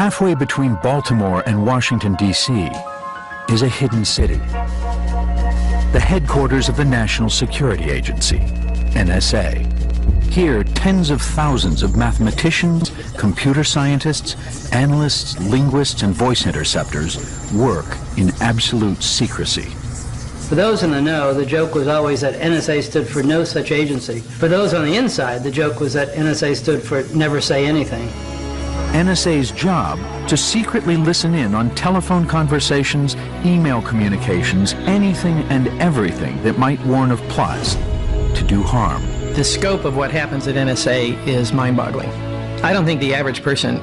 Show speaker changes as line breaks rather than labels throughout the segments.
Halfway between Baltimore and Washington, D.C. is a hidden city, the headquarters of the National Security Agency, NSA. Here, tens of thousands of mathematicians, computer scientists, analysts, linguists, and voice interceptors work in absolute secrecy.
For those in the know, the joke was always that NSA stood for no such agency. For those on the inside, the joke was that NSA stood for never say anything.
NSA's job to secretly listen in on telephone conversations, email communications, anything and everything that might warn of plots to do harm.
The scope of what happens at NSA is mind-boggling. I don't think the average person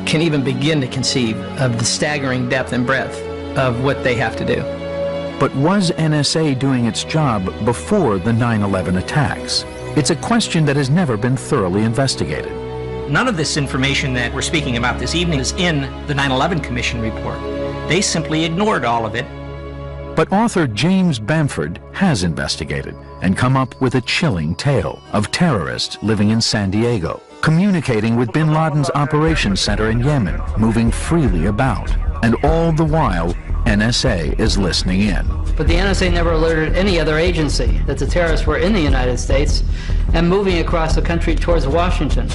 can even begin to conceive of the staggering depth and breadth of what they have to do.
But was NSA doing its job before the 9/11 attacks? It's a question that has never been thoroughly investigated.
None of this information that we're speaking about this evening is in the 9/11 Commission report. They simply ignored all of it.
But author James Bamford has investigated and come up with a chilling tale of terrorists living in San Diego, communicating with bin Laden's operations center in Yemen, moving freely about, and all the while NSA is listening in.
But the NSA never alerted any other agency that the terrorists were in the United States and moving across the country towards Washington.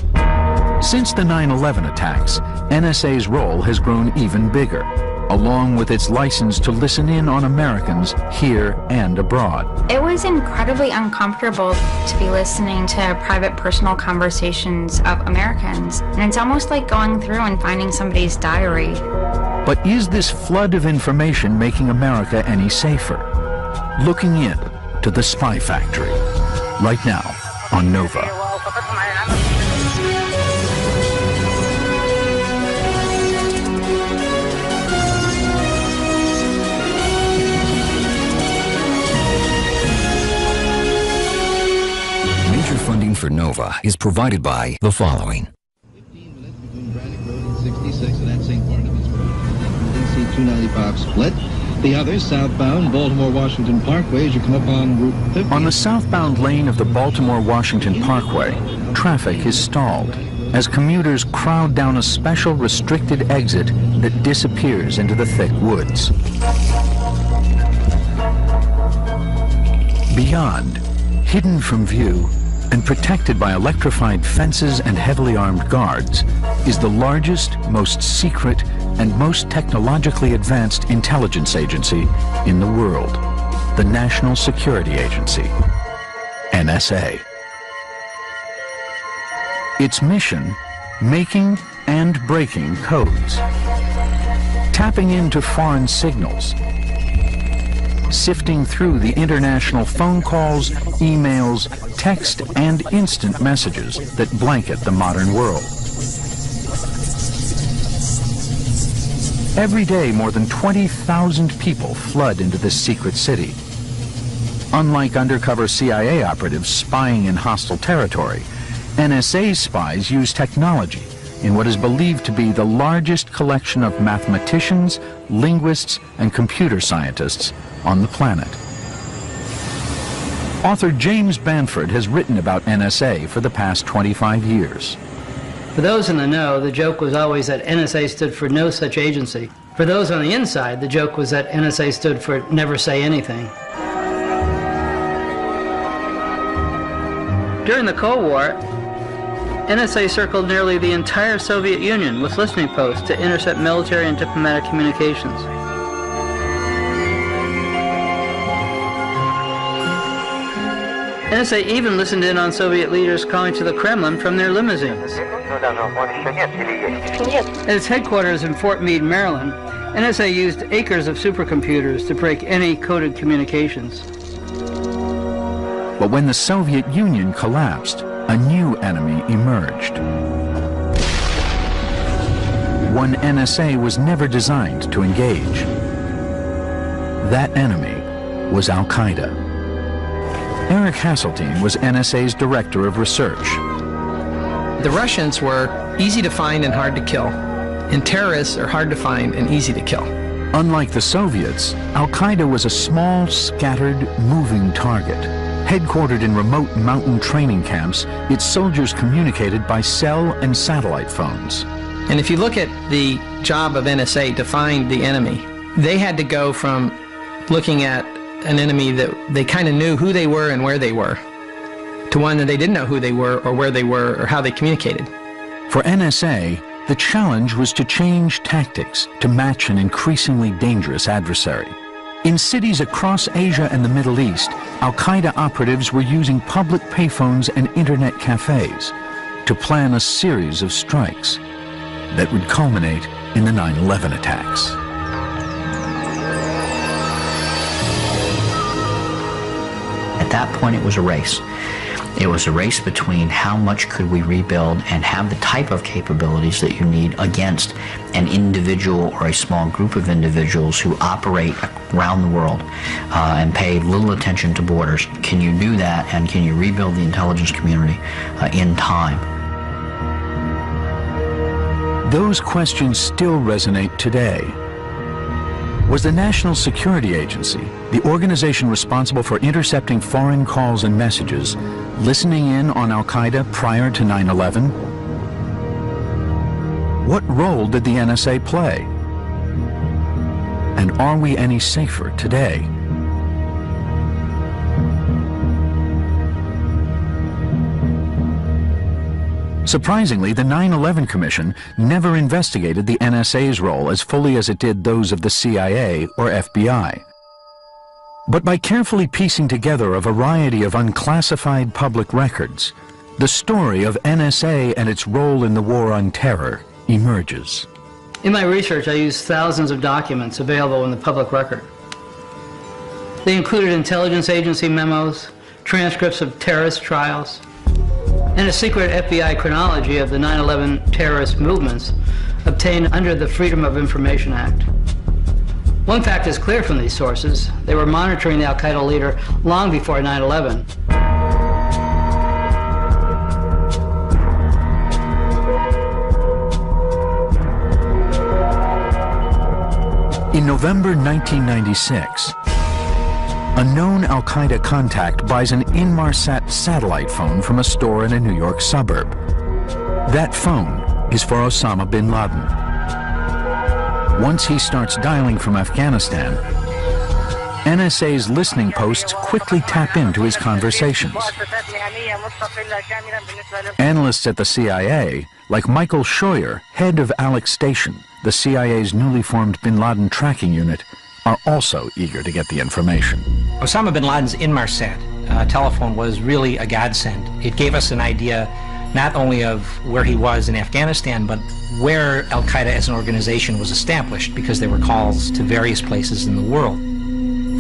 Since the 9/11 attacks, NSA's role has grown even bigger, along with its license to listen in on Americans here and abroad.
It was incredibly uncomfortable to be listening to private personal conversations of Americans, and it's almost like going through and finding somebody's diary.
But is this flood of information making America any safer? Looking in to the Spy Factory, right now on Nova.
Major funding for Nova is provided by the following.
15 minutes between Braddock Road and 66, and that's St. Barnabas Road. DC 295 split. The other southbound Baltimore-Washington Parkway as you come up on Route 50.
On the southbound lane of the Baltimore-Washington Parkway, traffic is stalled as commuters crowd down a special restricted exit that disappears into the thick woods. Beyond, hidden from view and protected by electrified fences and heavily armed guards, is the largest, most secret, and most technologically advanced intelligence agency in the world, the National Security Agency, NSA. Its mission, making and breaking codes, tapping into foreign signals, sifting through the international phone calls, emails, text, and instant messages that blanket the modern world. Every day, more than 20,000 people flood into this secret city. Unlike undercover CIA operatives spying in hostile territory, NSA spies use technology in what is believed to be the largest collection of mathematicians, linguists, and computer scientists on the planet. Author James Bamford has written about NSA for the past 25 years.
For those in the know, the joke was always that NSA stood for no such agency. For those on the inside, the joke was that NSA stood for never say anything. During the Cold War, NSA circled nearly the entire Soviet Union with listening posts to intercept military and diplomatic communications. NSA even listened in on Soviet leaders calling to the Kremlin from their limousines. At its headquarters in Fort Meade, Maryland, NSA used acres of supercomputers to break any coded communications.
But when the Soviet Union collapsed, a new enemy emerged. One NSA was never designed to engage. That enemy was Al-Qaeda. Eric Hasseltine was NSA's director of research.
The Russians were easy to find and hard to kill, and terrorists are hard to find and easy to kill.
Unlike the Soviets, Al-Qaeda was a small, scattered, moving target. Headquartered in remote mountain training camps, its soldiers communicated by cell and satellite phones.
And if you look at the job of NSA to find the enemy, they had to go from looking at an enemy that they kind of knew who they were and where they were, to one that they didn't know who they were or where they were or how they communicated.
For NSA, the challenge was to change tactics to match an increasingly dangerous adversary. In cities across Asia and the Middle East, Al-Qaeda operatives were using public payphones and internet cafes to plan a series of strikes that would culminate in the 9/11 attacks.
At that point, it was a race. It was a race between how much could we rebuild and have the type of capabilities that you need against an individual or a small group of individuals who operate around the world and pay little attention to borders. Can you do that, and can you rebuild the intelligence community in time?
Those questions still resonate today. Was the National Security Agency, the organization responsible for intercepting foreign calls and messages, listening in on Al-Qaeda prior to 9/11? What role did the NSA play? And are we any safer today? Surprisingly, the 9/11 Commission never investigated the NSA's role as fully as it did those of the CIA or FBI. But by carefully piecing together a variety of unclassified public records, the story of NSA and its role in the war on terror emerges.
In my research, I used thousands of documents available in the public record. They included intelligence agency memos, transcripts of terrorist trials, and a secret FBI chronology of the 9/11 terrorist movements obtained under the Freedom of Information Act. One fact is clear from these sources: they were monitoring the Al-Qaeda leader long before 9/11.
In November 1996, a known Al-Qaeda contact buys an Inmarsat satellite phone from a store in a New York suburb. That phone is for Osama bin Laden. Once he starts dialing from Afghanistan, NSA's listening posts quickly tap into his conversations. Analysts at the CIA, like Michael Scheuer, head of Alex Station, the CIA's newly formed bin Laden tracking unit, are also eager to get the information.
Osama bin Laden's Inmarsat telephone was really a godsend. It gave us an idea not only of where he was in Afghanistan, but where Al-Qaeda as an organization was established, because there were calls to various places in the world.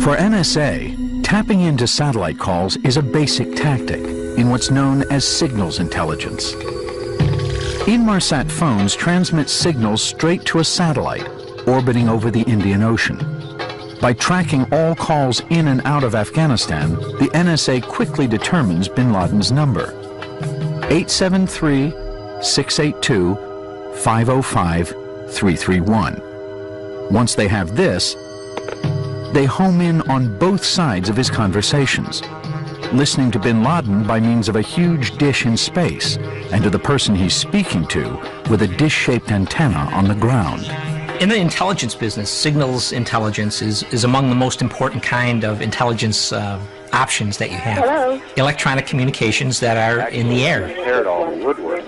For NSA, tapping into satellite calls is a basic tactic in what's known as signals intelligence. Inmarsat phones transmit signals straight to a satellite orbiting over the Indian Ocean. By tracking all calls in and out of Afghanistan, the NSA quickly determines bin Laden's number: 873-682-505-331. Once they have this, they home in on both sides of his conversations, listening to bin Laden by means of a huge dish in space, and to the person he's speaking to with a dish-shaped antenna on the ground.
In the intelligence business, signals intelligence is among the most important kind of intelligence options that you have.
Hello.
Electronic communications that are in the air.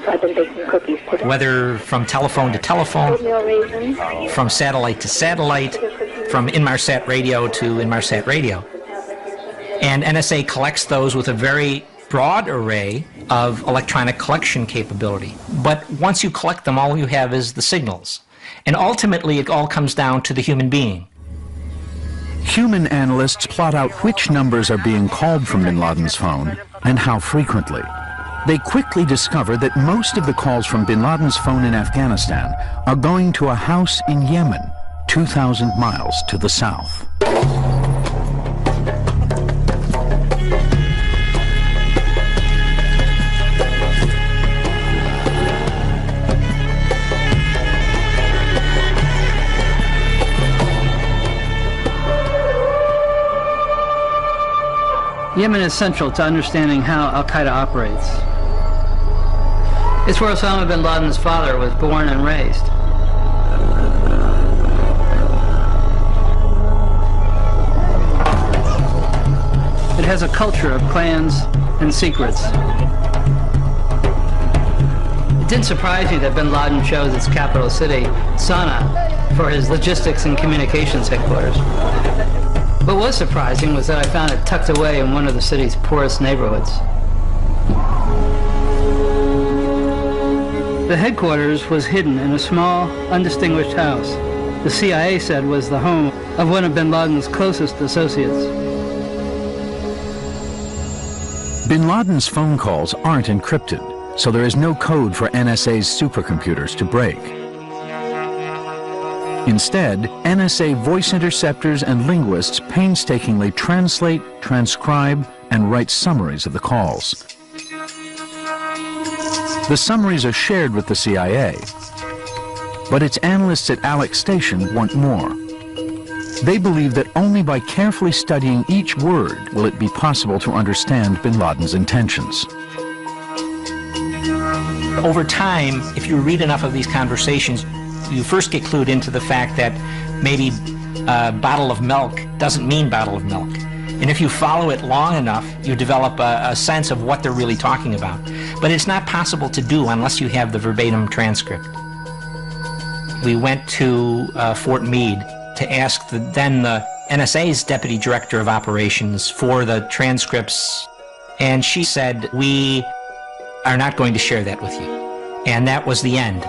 I've been baking cookies today.
Whether from telephone to telephone,
Oatmeal raisins.
from satellite to satellite, from Inmarsat radio to Inmarsat radio. And NSA collects those with a very broad array of electronic collection capability. But once you collect them, all you have is the signals. And ultimately, it all comes down to the human being.
Human analysts plot out which numbers are being called from bin Laden's phone and how frequently. They quickly discover that most of the calls from bin Laden's phone in Afghanistan are going to a house in Yemen, 2,000 miles to the south.
Yemen is central to understanding how Al-Qaeda operates. It's where Osama bin Laden's father was born and raised. It has a culture of clans and secrets. It didn't surprise me that bin Laden chose its capital city, Sana'a, for his logistics and communications headquarters. What was surprising was that I found it tucked away in one of the city's poorest neighborhoods. The headquarters was hidden in a small, undistinguished house. The CIA said was the home of one of bin Laden's closest associates.
Bin Laden's phone calls aren't encrypted, so there is no code for NSA's supercomputers to break. Instead, NSA voice interceptors and linguists painstakingly translate, transcribe, and write summaries of the calls. The summaries are shared with the CIA, but its analysts at Alex Station want more. They believe that only by carefully studying each word will it be possible to understand bin Laden's intentions.
Over time, if you read enough of these conversations, you first get clued into the fact that maybe a bottle of milk doesn't mean bottle of milk. And if you follow it long enough, you develop a sense of what they're really talking about. But it's not possible to do unless you have the verbatim transcript. We went to Fort Meade to ask the NSA's Deputy Director of Operations for the transcripts, and she said, "We are not going to share that with you." And that was the end.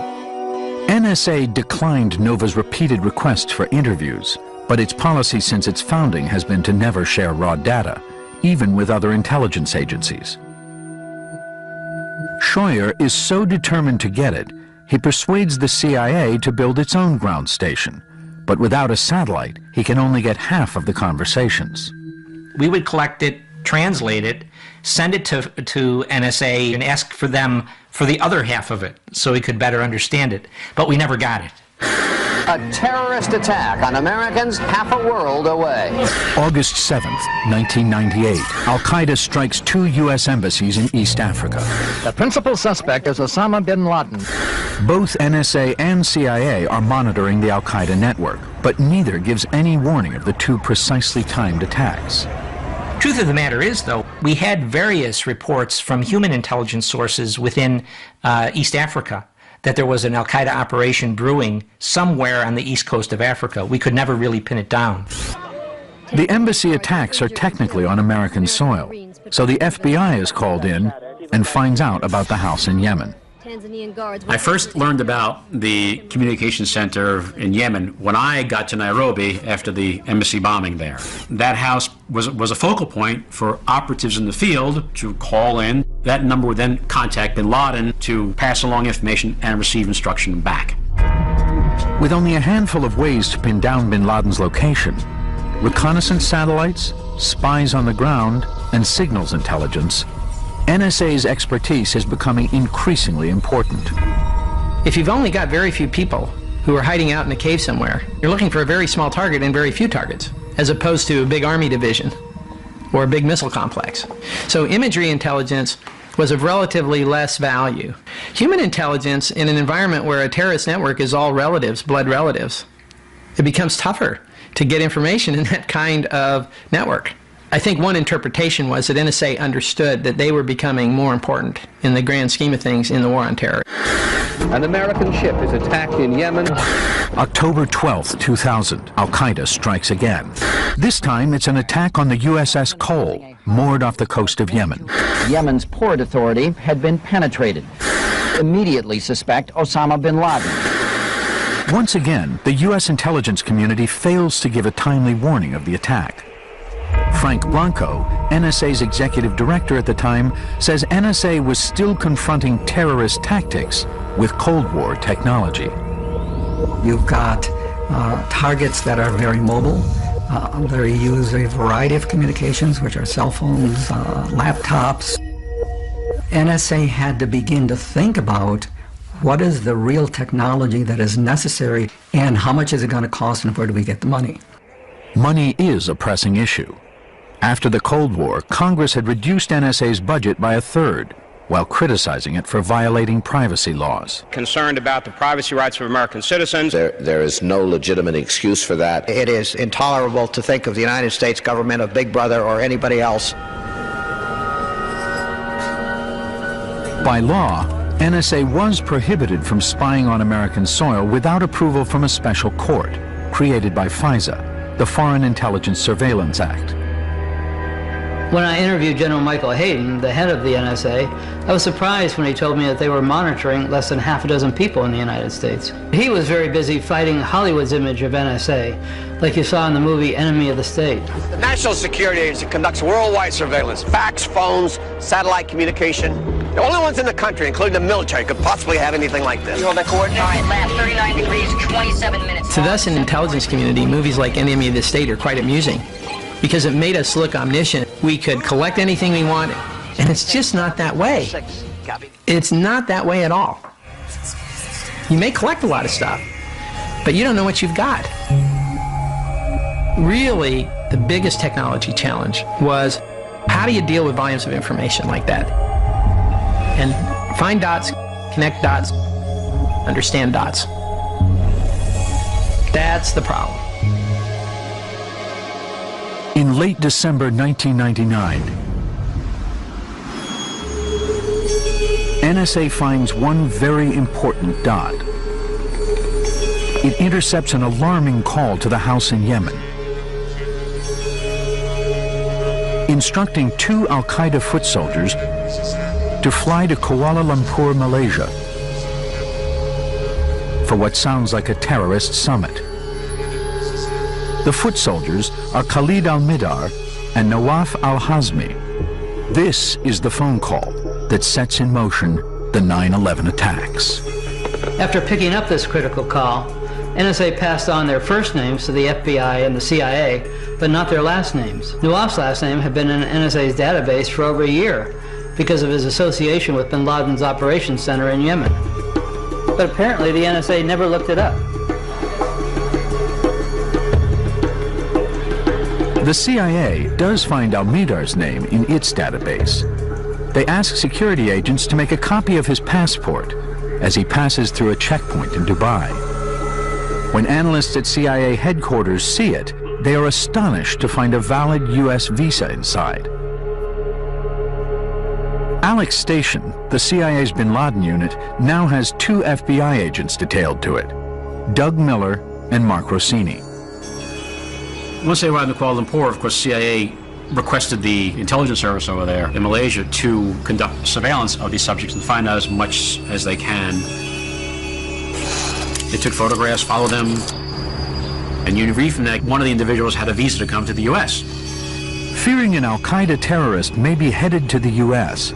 NSA declined Nova's repeated requests for interviews, but its policy since its founding has been to never share raw data, even with other intelligence agencies. Scheuer is so determined to get it, he persuades the CIA to build its own ground station. But without a satellite, he can only get half of the conversations.
We would collect it, translate it, send it to NSA and ask for them for the other half of it so we could better understand it. But we never got it.
A terrorist attack on Americans half a world away.
August 7th, 1998. Al-Qaeda strikes 2 U.S. embassies in East Africa.
The principal suspect is Osama bin Laden.
Both NSA and CIA are monitoring the Al-Qaeda network, but neither gives any warning of the 2 precisely timed attacks.
Truth of the matter is, though, we had various reports from human intelligence sources within East Africa that there was an Al-Qaeda operation brewing somewhere on the east coast of Africa. We could never really pin it down.
The embassy attacks are technically on American soil, so the FBI is called in and finds out about the house in Yemen.
I first learned about the communication center in Yemen when I got to Nairobi after the embassy bombing there. That house was a focal point for operatives in the field to call in. That number would then contact bin Laden to pass along information and receive instruction back.
With only a handful of ways to pin down bin Laden's location, reconnaissance satellites, spies on the ground, and signals intelligence, NSA's expertise is becoming increasingly important.
If you've only got very few people who are hiding out in a cave somewhere, you're looking for a very small target and very few targets, as opposed to a big army division or a big missile complex. So imagery intelligence was of relatively less value. Human intelligence in an environment where a terrorist network is all relatives, blood relatives, it becomes tougher to get information in that kind of network. I think one interpretation was that NSA understood that they were becoming more important in the grand scheme of things in the war on terror.
An American ship is attacked in Yemen.
October 12th, 2000, Al-Qaeda strikes again. This time it's an attack on the USS Cole, moored off the coast of Yemen.
Yemen's Port Authority had been penetrated. Immediately suspect Osama bin Laden.
Once again, the U.S. intelligence community fails to give a timely warning of the attack. Frank Blanco, NSA's executive director at the time, says NSA was still confronting terrorist tactics with Cold War technology.
You've got targets that are very mobile. They use a variety of communications, which are cell phones, laptops. NSA had to begin to think about what is the real technology that is necessary and how much is it going to cost and where do we get the money?
Money is a pressing issue. After the Cold War, Congress had reduced NSA's budget by 1/3. while criticizing it for violating privacy laws.
Concerned about the privacy rights of American citizens.
There is no legitimate excuse for that.
It is intolerable to think of the United States government, of Big Brother, or anybody else.
By law, NSA was prohibited from spying on American soil without approval from a special court created by FISA, the Foreign Intelligence Surveillance Act.
When I interviewed General Michael Hayden, the head of the NSA, I was surprised when he told me that they were monitoring less than half a dozen people in the United States. He was very busy fighting Hollywood's image of NSA, like you saw in the movie Enemy of the State.
The National Security Agency conducts worldwide surveillance, fax, phones, satellite communication. The only ones in the country, including the military, could possibly have anything like this.
You hold the coordinates. All right, left 39 degrees, 27 minutes.
To us in the intelligence community, movies like Enemy of the State are quite amusing because it made us look omniscient. We could collect anything we wanted, and it's just not that way. It's not that way at all. You may collect a lot of stuff, but you don't know what you've got. Really, the biggest technology challenge was how do you deal with volumes of information like that? And find dots, connect dots, understand dots. That's the problem.
In late December 1999, NSA finds one very important dot. It intercepts an alarming call to the house in Yemen, instructing two Al-Qaeda foot soldiers to fly to Kuala Lumpur, Malaysia, for what sounds like a terrorist summit. The foot soldiers are Khalid al-Midar and Nawaf al-Hazmi. This is the phone call that sets in motion the 9/11 attacks.
After picking up this critical call, NSA passed on their first names to the FBI and the CIA, but not their last names. Nawaf's last name had been in NSA's database for over a year because of his association with bin Laden's operations center in Yemen. But apparently the NSA never looked it up.
The CIA does find al-Midar's name in its database. They ask security agents to make a copy of his passport as he passes through a checkpoint in Dubai. When analysts at CIA headquarters see it, they are astonished to find a valid U.S. visa inside. Alex Station, the CIA's bin Laden unit, now has two FBI agents detailed to it, Doug Miller and Mark Rossini.
Once they arrived in Kuala Lumpur, of course, CIA requested the intelligence service over there in Malaysia to conduct surveillance of these subjects and find out as much as they can. They took photographs, followed them, and you read from that one of the individuals had a visa to come to the U.S.
Fearing an Al-Qaeda terrorist may be headed to the U.S.,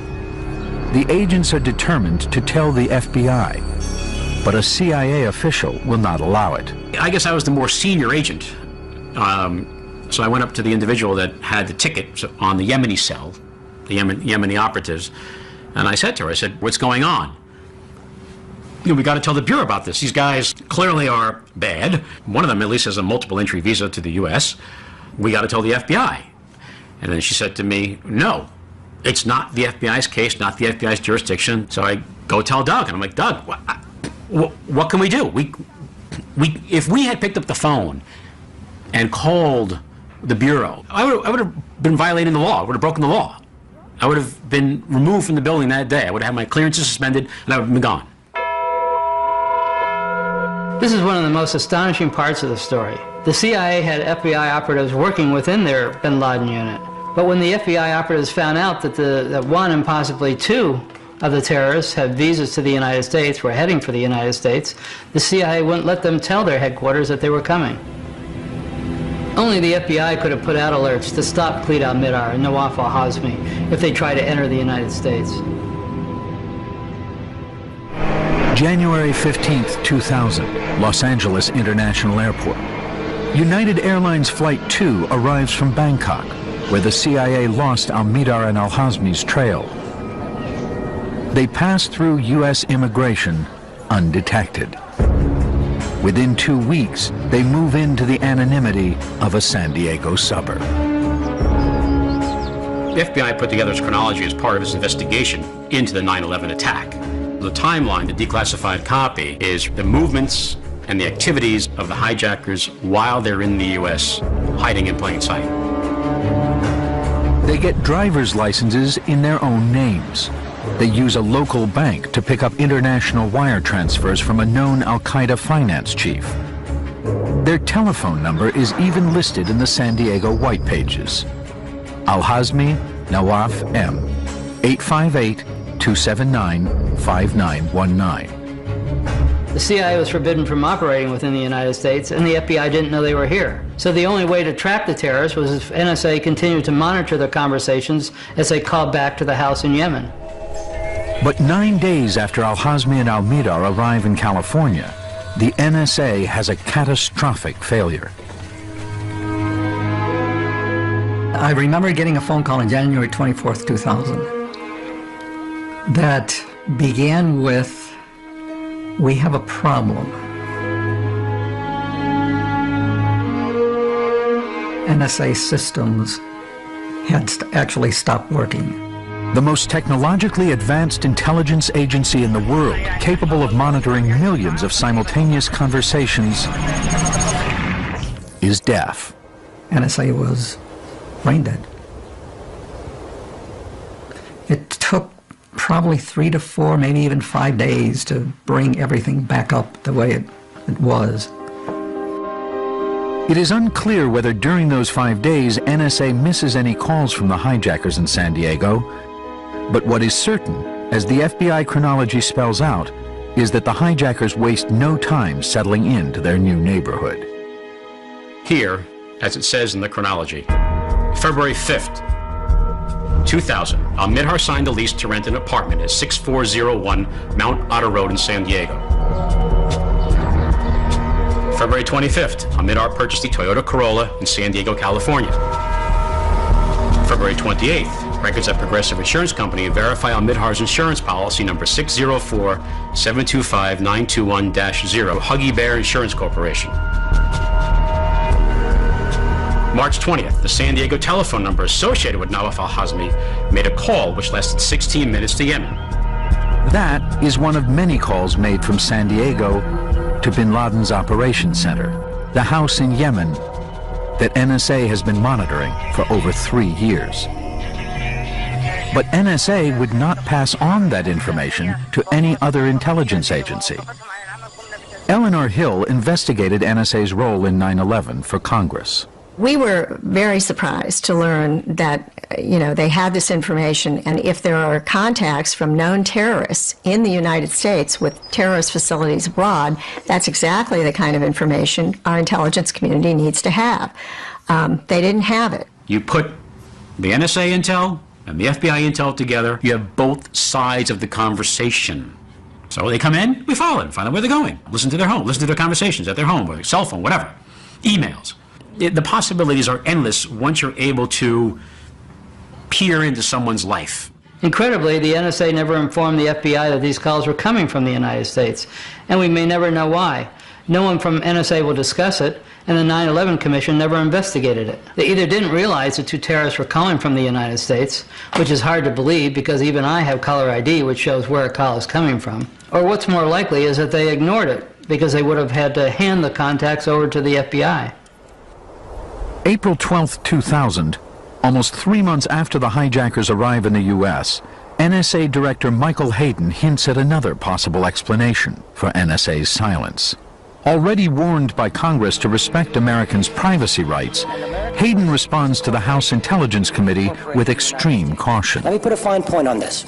the agents are determined to tell the FBI, but a CIA official will not allow it.
I guess I was the more senior agent. So I went up to the individual that had the ticket on the Yemeni cell, the Yemeni operatives, and I said to her, I said, what's going on? You know, we got to tell the Bureau about this. These guys clearly are bad. One of them at least has a multiple entry visa to the U.S. We got to tell the FBI. And then she said to me, no, it's not the FBI's case, not the FBI's jurisdiction. So I go tell Doug, and I'm like, Doug, what can we do? If we had picked up the phone and called the Bureau, I would have been violating the law. I would have broken the law. I would have been removed from the building that day. I would have had my clearances suspended, and I would have been gone.
This is one of the most astonishing parts of the story. The CIA had FBI operatives working within their bin Laden unit. But when the FBI operatives found out that one and possibly two of the terrorists had visas to the United States, were heading for the United States, the CIA wouldn't let them tell their headquarters that they were coming. Only the FBI could have put out alerts to stop Khalid al-Midar and Nawaf al-Hazmi if they tried to enter the United States.
January 15th, 2000, Los Angeles International Airport. United Airlines Flight 2 arrives from Bangkok, where the CIA lost al-Midar and al-Hazmi's trail. They pass through U.S. immigration undetected. Within 2 weeks, they move into the anonymity of a San Diego suburb.
The FBI put together its chronology as part of its investigation into the 9/11 attack. The timeline, the declassified copy, is the movements and the activities of the hijackers while they're in the U.S., hiding in plain sight.
They get driver's licenses in their own names. They use a local bank to pick up international wire transfers from a known Al-Qaeda finance chief. Their telephone number is even listed in the San Diego White Pages. Al-Hazmi Nawaf M, 858-279-5919.
The CIA was forbidden from operating within the United States, and the FBI didn't know they were here. So the only way to track the terrorists was if NSA continued to monitor their conversations as they called back to the house in Yemen.
But 9 days after Al-Hazmi and Al-Midar arrive in California, the NSA has a catastrophic failure.
I remember getting a phone call on January 24th, 2000 that began with, "We have a problem." NSA systems had actually stopped working.
The most technologically advanced intelligence agency in the world, capable of monitoring millions of simultaneous conversations, is deaf.
NSA was brain dead. It took probably 3 to 4, maybe even 5 days to bring everything back up the way it was.
It is unclear whether during those 5 days NSA misses any calls from the hijackers in San Diego, but what is certain, as the FBI chronology spells out, is that the hijackers waste no time settling into their new neighborhood.
Here, as it says in the chronology, February 5th, 2000, Al-Midar signed a lease to rent an apartment at 6401 Mount Otter Road in San Diego. February 25th, Al-Midar purchased the Toyota Corolla in San Diego, California. February 28th, records at Progressive Insurance Company verify Al-Midar's insurance policy number 604-725-921-0, Huggy Bear Insurance Corporation. March 20th, the San Diego telephone number associated with Nawaf al-Hazmi made a call which lasted 16 minutes to Yemen.
That is one of many calls made from San Diego to bin Laden's operations center, the house in Yemen that NSA has been monitoring for over 3 years. But NSA would not pass on that information to any other intelligence agency. Eleanor Hill investigated NSA's role in 9/11 for Congress.
We were very surprised to learn that, they had this information, and if there are contacts from known terrorists in the United States with terrorist facilities abroad, that's exactly the kind of information our intelligence community needs to have. They didn't have it.
You put the NSA intel and the FBI intel together, you have both sides of the conversation. So they come in, we follow them, find out where they're going, listen to their home, listen to their conversations at their home, or their cell phone, whatever, emails. The possibilities are endless once you're able to peer into someone's life.
Incredibly, the NSA never informed the FBI that these calls were coming from the United States, and we may never know why. No one from NSA will discuss it, and the 9/11 Commission never investigated it. They either didn't realize the two terrorists were calling from the United States, which is hard to believe because even I have caller ID which shows where a call is coming from, or what's more likely is that they ignored it because they would have had to hand the contacts over to the FBI.
April 12, 2000, almost 3 months after the hijackers arrive in the U.S., NSA Director Michael Hayden hints at another possible explanation for NSA's silence. Already warned by Congress to respect Americans' privacy rights, Hayden responds to the House Intelligence Committee with extreme caution.
Let me put a fine point on this.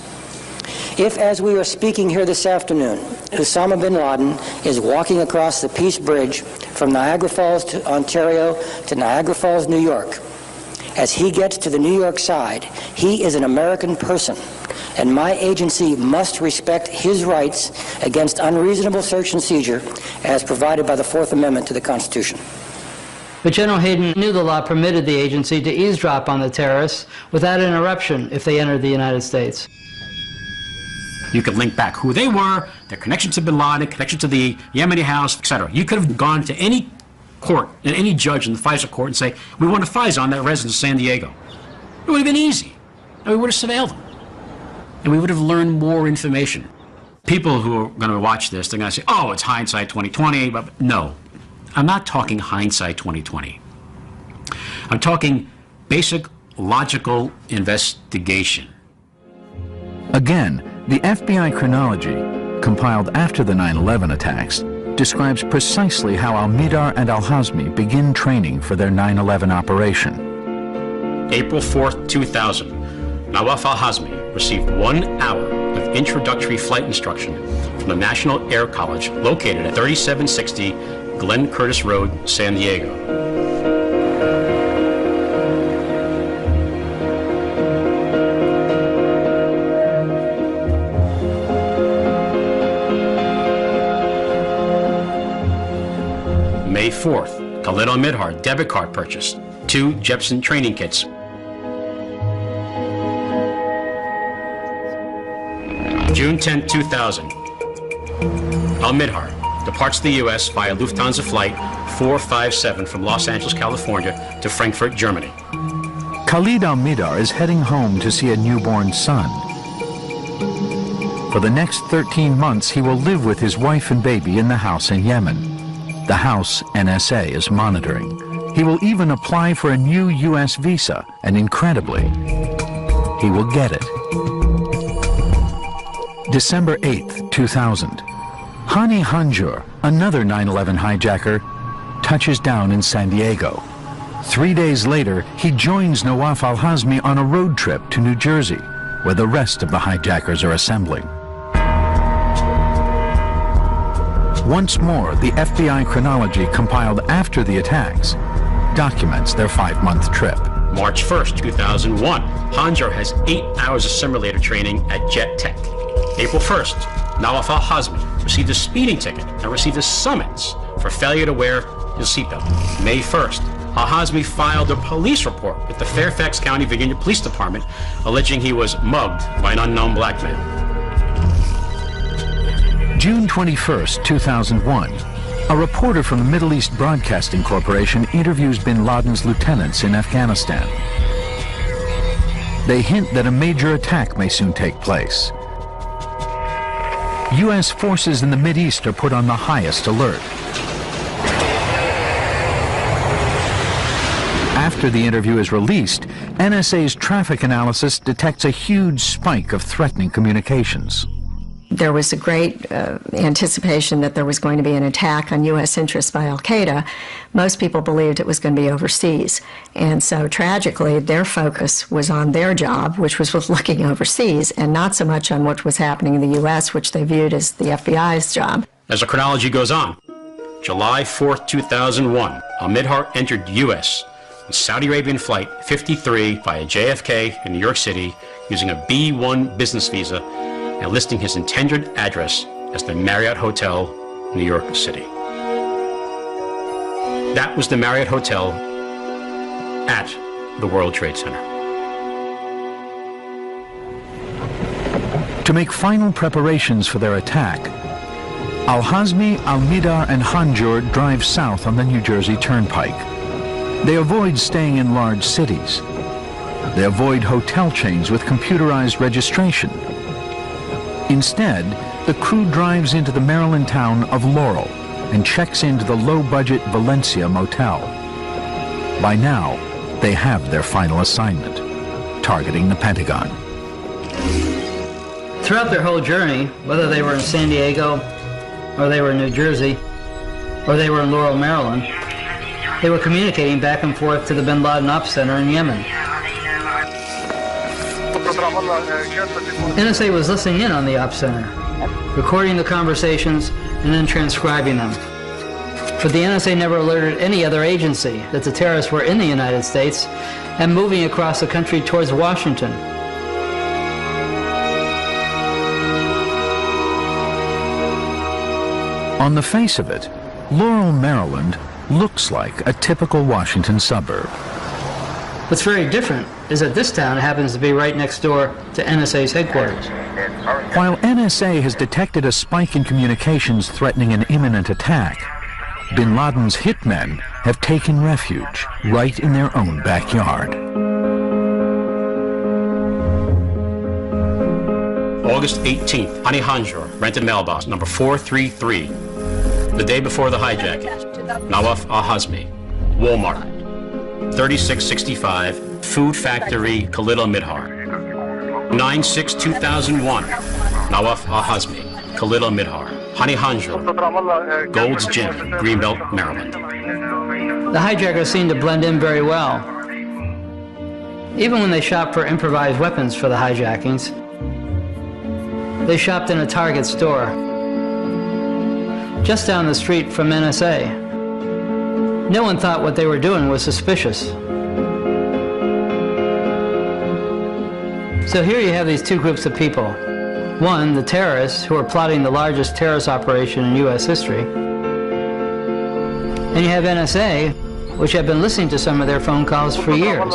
If, as we are speaking here this afternoon, Osama bin Laden is walking across the Peace Bridge from Niagara Falls, Ontario to Niagara Falls, New York, as he gets to the New York side, he is an American person, and my agency must respect his rights against unreasonable search and seizure as provided by the Fourth Amendment to the Constitution.
But General Hayden knew the law permitted the agency to eavesdrop on the terrorists without interruption if they entered the United States.
You could link back who they were, their connection to bin Laden, connection to the Yemeni house, etc. You could have gone to any court, and any judge in the FISA court and say, we want a FISA on that resident of San Diego. It would have been easy. and we would have surveilled them. And we would have learned more information. People who are going to watch this, they're going to say, oh, it's hindsight 2020. But no, I'm not talking hindsight 2020. I'm talking basic logical investigation.
Again, the FBI chronology, compiled after the 9/11 attacks, describes precisely how Al-Midar and Al-Hazmi begin training for their 9/11 operation.
April 4th, 2000, Nawaf Al-Hazmi received 1 hour of introductory flight instruction from the National Air College located at 3760 Glenn Curtis Road, San Diego. May 4th, Khalid Al-Midhar debit card purchase, 2 Jepson training kits. June 10, 2000, Al-Midhar departs the U.S. via Lufthansa Flight 457 from Los Angeles, California to Frankfurt, Germany.
Khalid Al-Midhar is heading home to see a newborn son. For the next 13 months, he will live with his wife and baby in the house in Yemen. The house NSA is monitoring. He will even apply for a new U.S. visa, and incredibly, he will get it. December 8th, 2000. Hani Hanjour, another 9/11 hijacker, touches down in San Diego. 3 days later, he joins Nawaf Al-Hazmi on a road trip to New Jersey, where the rest of the hijackers are assembling. Once more, the FBI chronology compiled after the attacks documents their 5-month trip.
March 1st, 2001, Hanjour has 8 hours of simulator training at Jet Tech. April 1st, Nawaf Al-Hazmi received a speeding ticket and received a summons for failure to wear his seatbelt. May 1st, Al-Hazmi filed a police report with the Fairfax County, Virginia Police Department alleging he was mugged by an unknown black man.
June 21st, 2001, a reporter from the Middle East Broadcasting Corporation interviews bin Laden's lieutenants in Afghanistan. They hint that a major attack may soon take place. U.S. forces in the Mideast are put on the highest alert. After the interview is released, NSA's traffic analysis detects a huge spike of threatening communications.
There was a great anticipation that there was going to be an attack on U.S. interests by al-Qaeda. Most people believed it was going to be overseas. And so, tragically, their focus was on their job, which was with looking overseas, and not so much on what was happening in the U.S., which they viewed as the FBI's job.
As the chronology goes on, July 4th, 2001, Al-Midhar entered U.S. on Saudi Arabian Flight 53 via JFK in New York City using a B-1 business visa and listing his intended address as the Marriott Hotel, New York City. That was the Marriott Hotel at the World Trade Center.
To make final preparations for their attack, Al-Hazmi, Al-Midar, and Hanjour drive south on the New Jersey Turnpike. They avoid staying in large cities. They avoid hotel chains with computerized registration. Instead, the crew drives into the Maryland town of Laurel and checks into the low-budget Valencia motel. By now, they have their final assignment, targeting the Pentagon.
Throughout their whole journey, whether they were in San Diego, or they were in New Jersey, or they were in Laurel, Maryland, they were communicating back and forth to the bin Laden Ops Center in Yemen. NSA was listening in on the Ops Center, recording the conversations and then transcribing them. But the NSA never alerted any other agency that the terrorists were in the United States and moving across the country towards Washington.
On the face of it, Laurel, Maryland looks like a typical Washington suburb.
What's very different is that this town happens to be right next door to NSA's headquarters.
While NSA has detected a spike in communications threatening an imminent attack, bin Laden's hitmen have taken refuge right in their own backyard.
August 18th, Anihanjor, rented mailbox, number 433. The day before the hijacking, Nawaf Al-Hazmi, Walmart, 3665, Food Factory, Khalil Midhar. 9/6/2001, Nawaf Al-Hazmi, Khalil Midhar, Anihanjor, Gold's Gym, Greenbelt, Maryland.
The hijackers seemed to blend in very well. Even when they shopped for improvised weapons for the hijackings, they shopped in a Target store just down the street from NSA. No one thought what they were doing was suspicious. So here you have these two groups of people. One, the terrorists, who are plotting the largest terrorist operation in U.S. history. And you have NSA, which have been listening to some of their phone calls for years.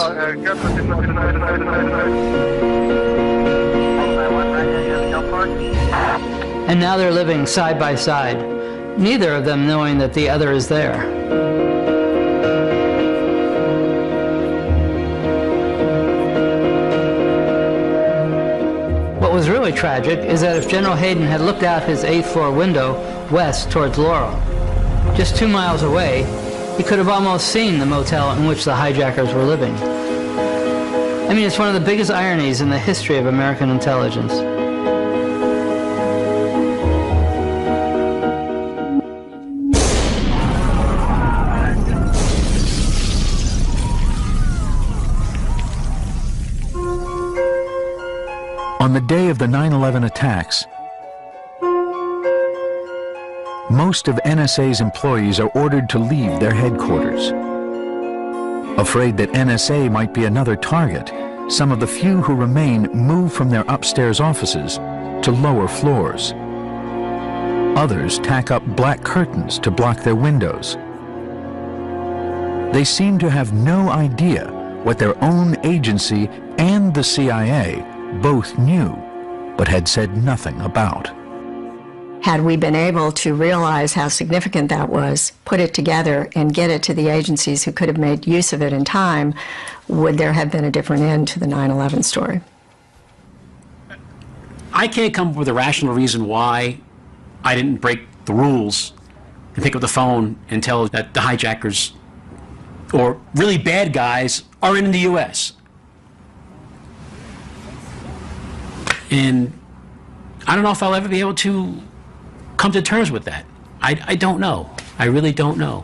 And now they're living side by side, neither of them knowing that the other is there. What was really tragic is that if General Hayden had looked out his 8th floor window west towards Laurel, just 2 miles away, he could have almost seen the motel in which the hijackers were living. I mean, it's one of the biggest ironies in the history of American intelligence.
On the day of the 9/11 attacks, most of NSA's employees are ordered to leave their headquarters. Afraid that NSA might be another target, some of the few who remain move from their upstairs offices to lower floors. Others tack up black curtains to block their windows. They seem to have no idea what their own agency and the CIA both knew, but had said nothing about.
Had we been able to realize how significant that was, put it together, and get it to the agencies who could have made use of it in time, would there have been a different end to the 9/11 story?
I can't come up with a rational reason why I didn't break the rules and pick up the phone and tell that the hijackers or really bad guys are in the U.S. And I don't know if I'll ever be able to come to terms with that. I don't know. I really don't know.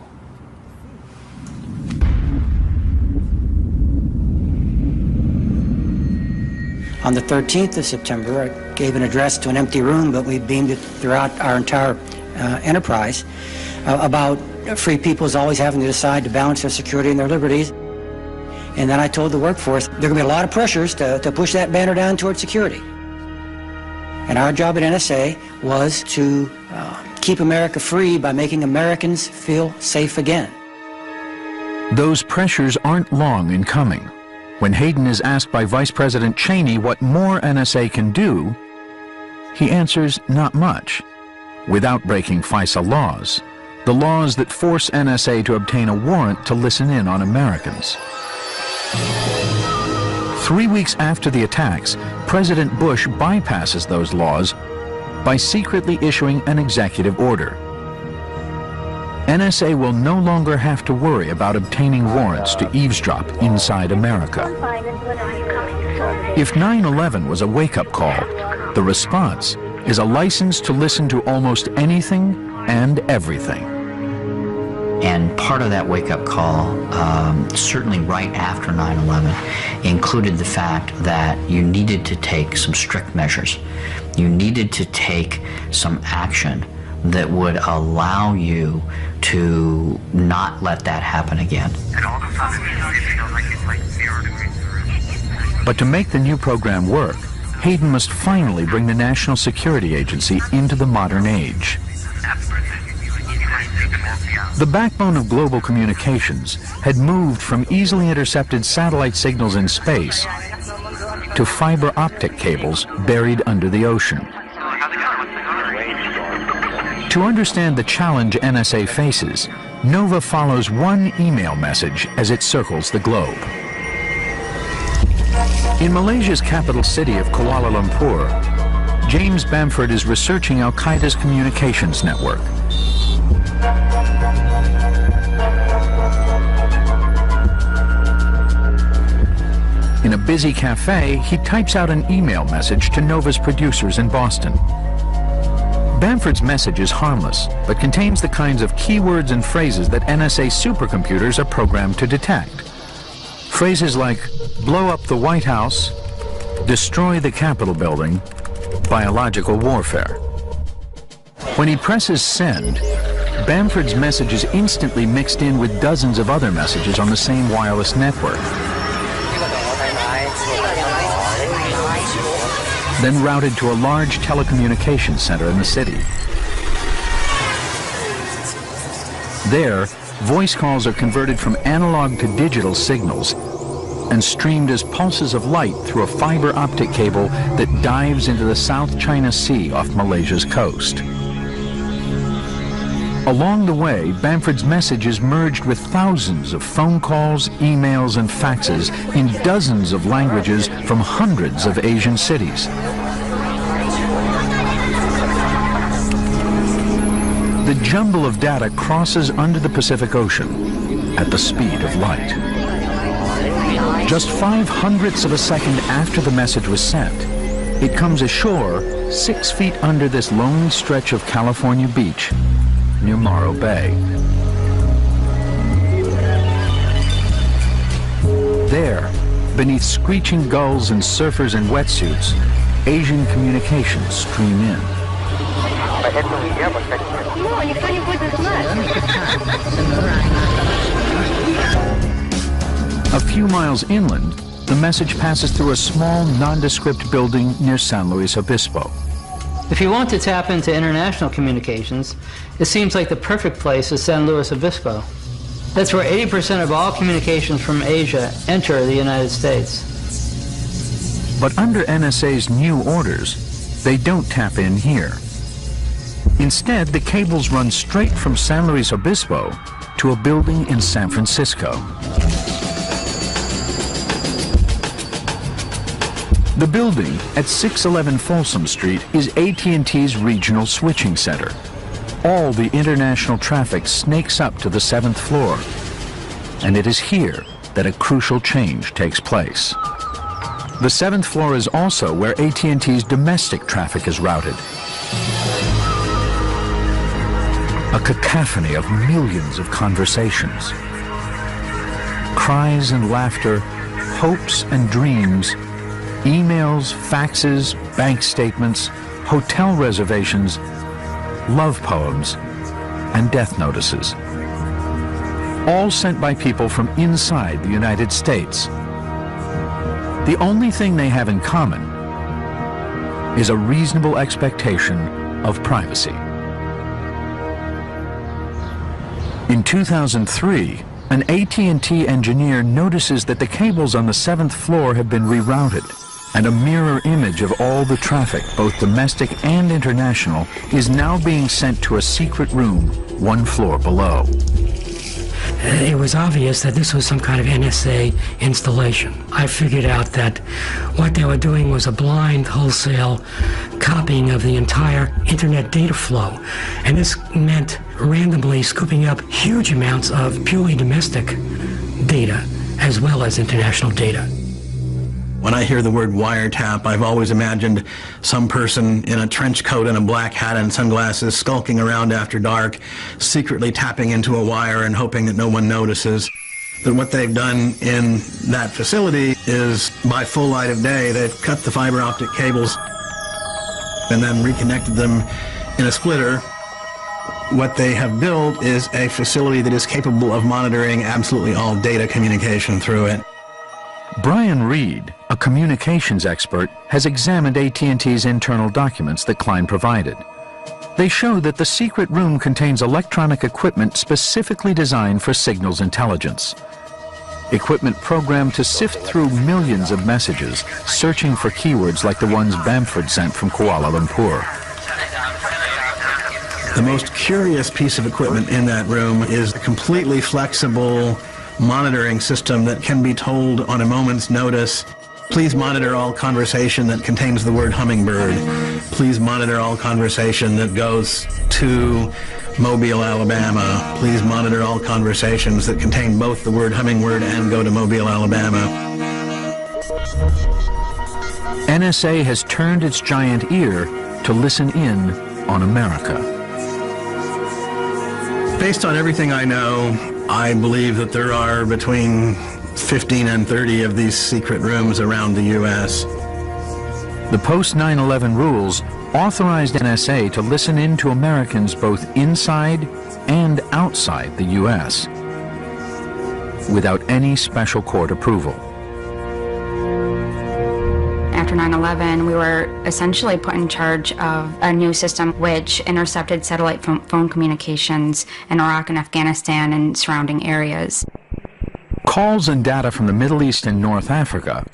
On the 13th of September, I gave an address to an empty room, but we beamed it throughout our entire enterprise about free people's always having to decide to balance their security and their liberties. And then I told the workforce, there are going to be a lot of pressures to push that banner down towards security. And our job at NSA was to keep America free by making Americans feel safe again.
Those pressures aren't long in coming. When Hayden is asked by Vice President Cheney what more NSA can do, he answers not much, without breaking FISA laws, the laws that force NSA to obtain a warrant to listen in on Americans. 3 weeks after the attacks, President Bush bypasses those laws by secretly issuing an executive order. NSA will no longer have to worry about obtaining warrants to eavesdrop inside America. If 9/11 was a wake-up call, the response is a license to listen to almost anything and everything.
And part of that wake-up call, certainly right after 9/11, included the fact that you needed to take some strict measures. You needed to take some action that would allow you to not let that happen again.
But to make the new program work, Hayden must finally bring the National Security Agency into the modern age. The backbone of global communications had moved from easily intercepted satellite signals in space to fiber optic cables buried under the ocean. To understand the challenge NSA faces, NOVA follows one email message as it circles the globe. In Malaysia's capital city of Kuala Lumpur, James Bamford is researching Al-Qaeda's communications network. In a busy cafe, he types out an email message to Nova's producers in Boston. Bamford's message is harmless, but contains the kinds of keywords and phrases that NSA supercomputers are programmed to detect. Phrases like blow up the White House, destroy the Capitol building, biological warfare. When he presses send, Bamford's message is instantly mixed in with dozens of other messages on the same wireless network, then routed to a large telecommunications center in the city. There, voice calls are converted from analog to digital signals and streamed as pulses of light through a fiber optic cable that dives into the South China Sea off Malaysia's coast. Along the way, Bamford's message is merged with thousands of phone calls, emails, and faxes in dozens of languages from hundreds of Asian cities. The jumble of data crosses under the Pacific Ocean at the speed of light. Just 0.05 of a second after the message was sent, it comes ashore 6 feet under this lonely stretch of California beach near Morro Bay. There, beneath screeching gulls and surfers in wetsuits, Asian communications stream in. A few miles inland, the message passes through a small, nondescript building near San Luis Obispo.
If you want to tap into international communications, it seems like the perfect place is San Luis Obispo. That's where 80% of all communications from Asia enter the United States.
But under NSA's new orders, they don't tap in here. Instead, the cables run straight from San Luis Obispo to a building in San Francisco. The building at 611 Folsom Street is AT&T's regional switching center. All the international traffic snakes up to the 7th floor, and it is here that a crucial change takes place. The 7th floor is also where AT&T's domestic traffic is routed. A cacophony of millions of conversations. Cries and laughter, hopes and dreams, emails, faxes, bank statements, hotel reservations, love poems, and death notices. All sent by people from inside the United States. The only thing they have in common is a reasonable expectation of privacy. In 2003, an AT&T engineer notices that the cables on the 7th floor have been rerouted, and a mirror image of all the traffic, both domestic and international, is now being sent to a secret room 1 floor below.
It was obvious that this was some kind of NSA installation. I figured out that what they were doing was a blind, wholesale copying of the entire internet data flow. And this meant randomly scooping up huge amounts of purely domestic data as well as international data.
When I hear the word wiretap, I've always imagined some person in a trench coat and a black hat and sunglasses skulking around after dark, secretly tapping into a wire and hoping that no one notices. But what they've done in that facility is, by full light of day, they've cut the fiber optic cables and then reconnected them in a splitter. What they have built is a facility that is capable of monitoring absolutely all data communication through it.
Brian Reed, a communications expert, has examined AT&T's internal documents that Klein provided. They show that the secret room contains electronic equipment specifically designed for signals intelligence. Equipment programmed to sift through millions of messages, searching for keywords like the ones Bamford sent from Kuala Lumpur.
The most curious piece of equipment in that room is a completely flexible monitoring system that can be told on a moment's notice, please monitor all conversation that contains the word hummingbird. Please monitor all conversation that goes to Mobile, Alabama. Please monitor all conversations that contain both the word hummingbird and go to Mobile, Alabama.
NSA has turned its giant ear to listen in on America.
Based on everything I know, I believe that there are between 15 and 30 of these secret rooms around the U.S.
The post-9/11 rules authorized NSA to listen in to Americans both inside and outside the U.S. without any special court approval.
After 9/11, we were essentially put in charge of a new system which intercepted satellite phone communications in Iraq and Afghanistan and surrounding areas.
Calls and data from the Middle East and North Africa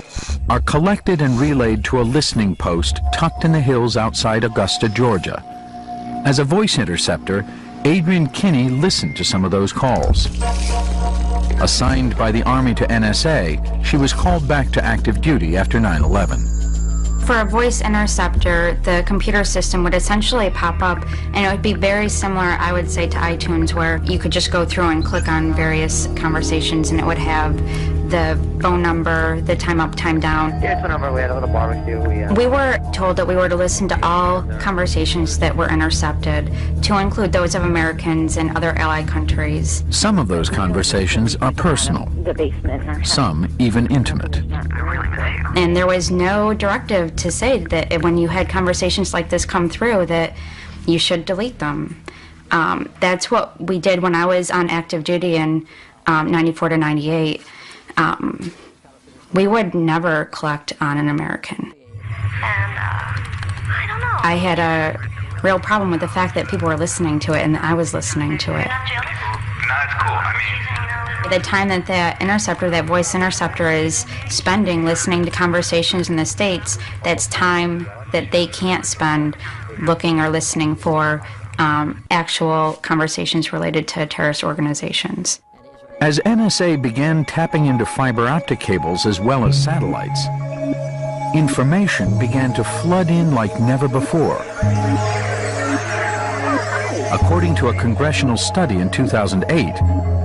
are collected and relayed to a listening post tucked in the hills outside Augusta, Georgia. As a voice interceptor, Adrian Kinney listened to some of those calls. Assigned by the Army to NSA, she was called back to active duty after 9/11.
For a voice interceptor, the computer system would essentially pop up, and it would be very similar, I would say, to iTunes, where you could just go through and click on various conversations, and it would have the phone number, the time up, time down.
Here's the number. We had a little barbecue.
We were told that we were to listen to all conversations that were intercepted, to include those of Americans and other allied countries.
Some of those conversations are personal,
The basement.
some even intimate.
And there was no directive to say that when you had conversations like this come through that you should delete them. That's what we did when I was on active duty in 94 to 98. We would never collect on an American. I had a real problem with the fact that people were listening to it and that I was listening to it. The time that that interceptor, that voice interceptor, is spending listening to conversations in the States, that's time that they can't spend looking or listening for actual conversations related to terrorist organizations.
As NSA began tapping into fiber optic cables as well as satellites, information began to flood in like never before. According to a congressional study in 2008,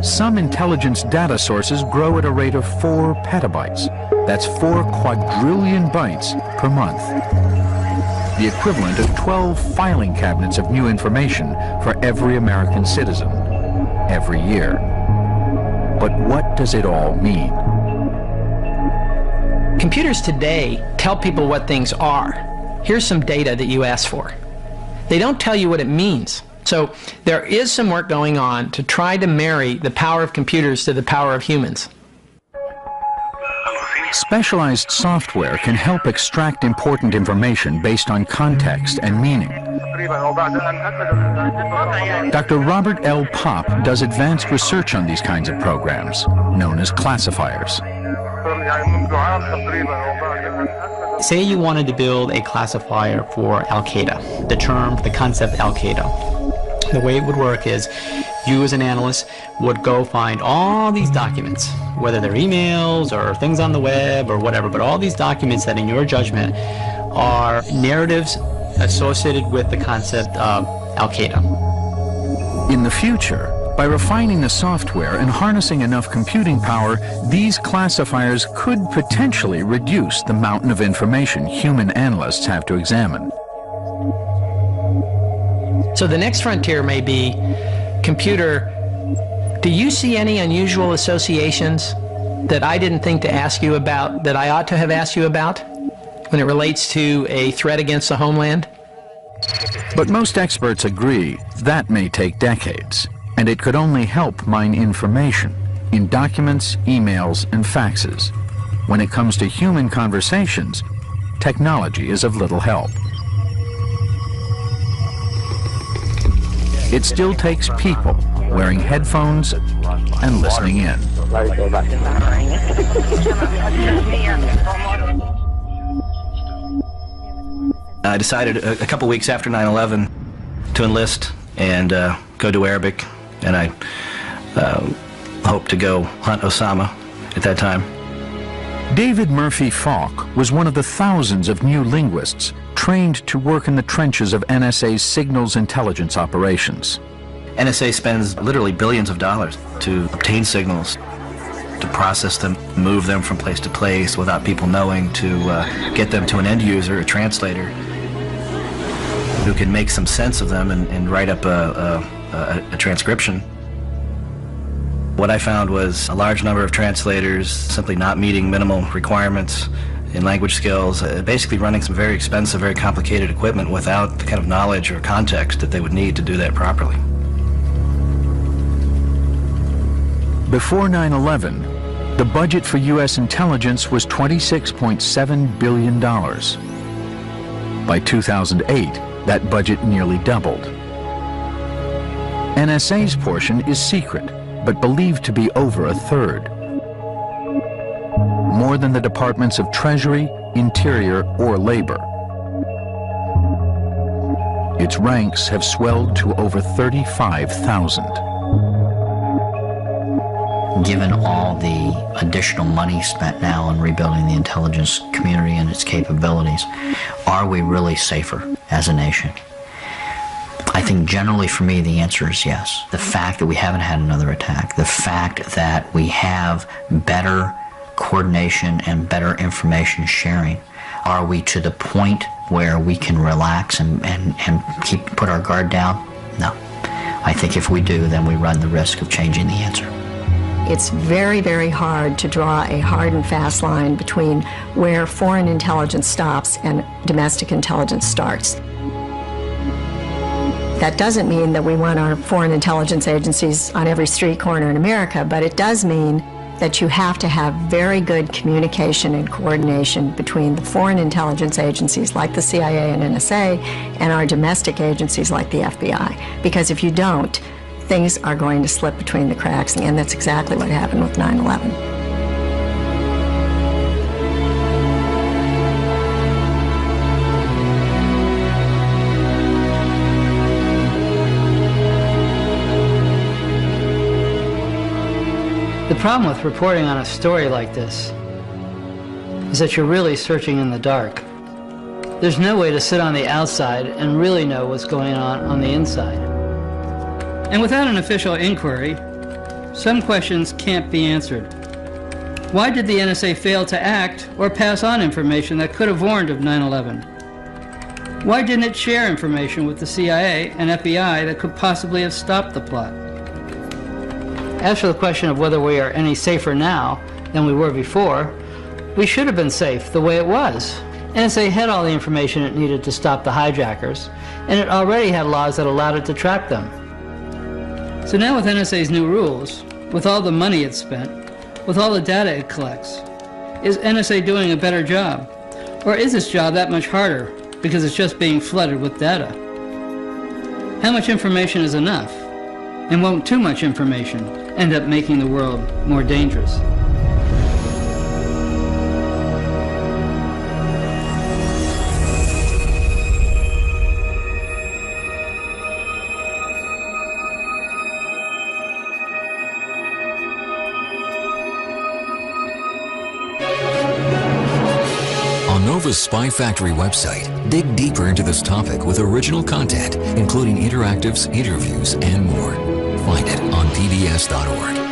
some intelligence data sources grow at a rate of 4 petabytes. That's 4 quadrillion bytes per month. The equivalent of 12 filing cabinets of new information for every American citizen every year. But what does it all mean?
Computers today tell people what things are. Here's some data that you asked for. They don't tell you what it means. So there is some work going on to try to marry the power of computers to the power of humans.
Specialized software can help extract important information based on context and meaning. Dr. Robert L. Popp does advanced research on these kinds of programs, known as classifiers.
Say you wanted to build a classifier for Al-Qaeda, the concept Al-Qaeda. The way it would work is you as an analyst would go find all these documents, whether they're emails or things on the web or whatever, but all these documents that in your judgment are narratives associated with the concept of Al-Qaeda.
In the future, by refining the software and harnessing enough computing power, these classifiers could potentially reduce the mountain of information human analysts have to examine.
So the next frontier may be, computer, do you see any unusual associations that I didn't think to ask you about, that I ought to have asked you about, when it relates to a threat against the homeland?
But most experts agree that may take decades, and it could only help mine information in documents, emails, and faxes. When it comes to human conversations, technology is of little help. It still takes people wearing headphones and listening in.
I decided a couple weeks after 9/11 to enlist and go to Arabic, and I hoped to go hunt Osama at that time.
David Murphy Falk was one of the thousands of new linguists trained to work in the trenches of NSA's signals intelligence operations.
NSA spends literally billions of dollars to obtain signals, to process them, move them from place to place without people knowing, to get them to an end user, a translator, who can make some sense of them and write up a transcription. What I found was a large number of translators simply not meeting minimal requirements in language skills, basically running some very expensive, very complicated equipment without the kind of knowledge or context that they would need to do that properly.
Before 9/11, the budget for U.S. intelligence was $26.7 billion. By 2008, that budget nearly doubled. NSA's portion is secret, but believed to be over a third. More than the Departments of Treasury, Interior, or Labor. Its ranks have swelled to over 35,000.
Given all the additional money spent now on rebuilding the intelligence community and its capabilities, are we really safer as a nation? I think generally for me the answer is yes. The fact that we haven't had another attack, the fact that we have better coordination and better information sharing, are we to the point where we can relax and put our guard down? No. I think if we do, then we run the risk of changing the answer.
It's very, very hard to draw a hard and fast line between where foreign intelligence stops and domestic intelligence starts. That doesn't mean that we want our foreign intelligence agencies on every street corner in America, but it does mean that you have to have very good communication and coordination between the foreign intelligence agencies like the CIA and NSA and our domestic agencies like the FBI. Because if you don't, things are going to slip between the cracks, and that's exactly what happened with 9/11.
The problem with reporting on a story like this is that you're really searching in the dark. There's no way to sit on the outside and really know what's going on the inside. And without an official inquiry, some questions can't be answered. Why did the NSA fail to act or pass on information that could have warned of 9/11? Why didn't it share information with the CIA and FBI that could possibly have stopped the plot? As for the question of whether we are any safer now than we were before, we should have been safe the way it was. NSA had all the information it needed to stop the hijackers, and it already had laws that allowed it to track them. So now with NSA's new rules, with all the money it's spent, with all the data it collects, is NSA doing a better job? Or is this job that much harder because it's just being flooded with data? How much information is enough? And won't too much information end up making the world more dangerous?
Nova's Spy Factory website, dig deeper into this topic with original content, including interactives, interviews, and more. Find it on pbs.org.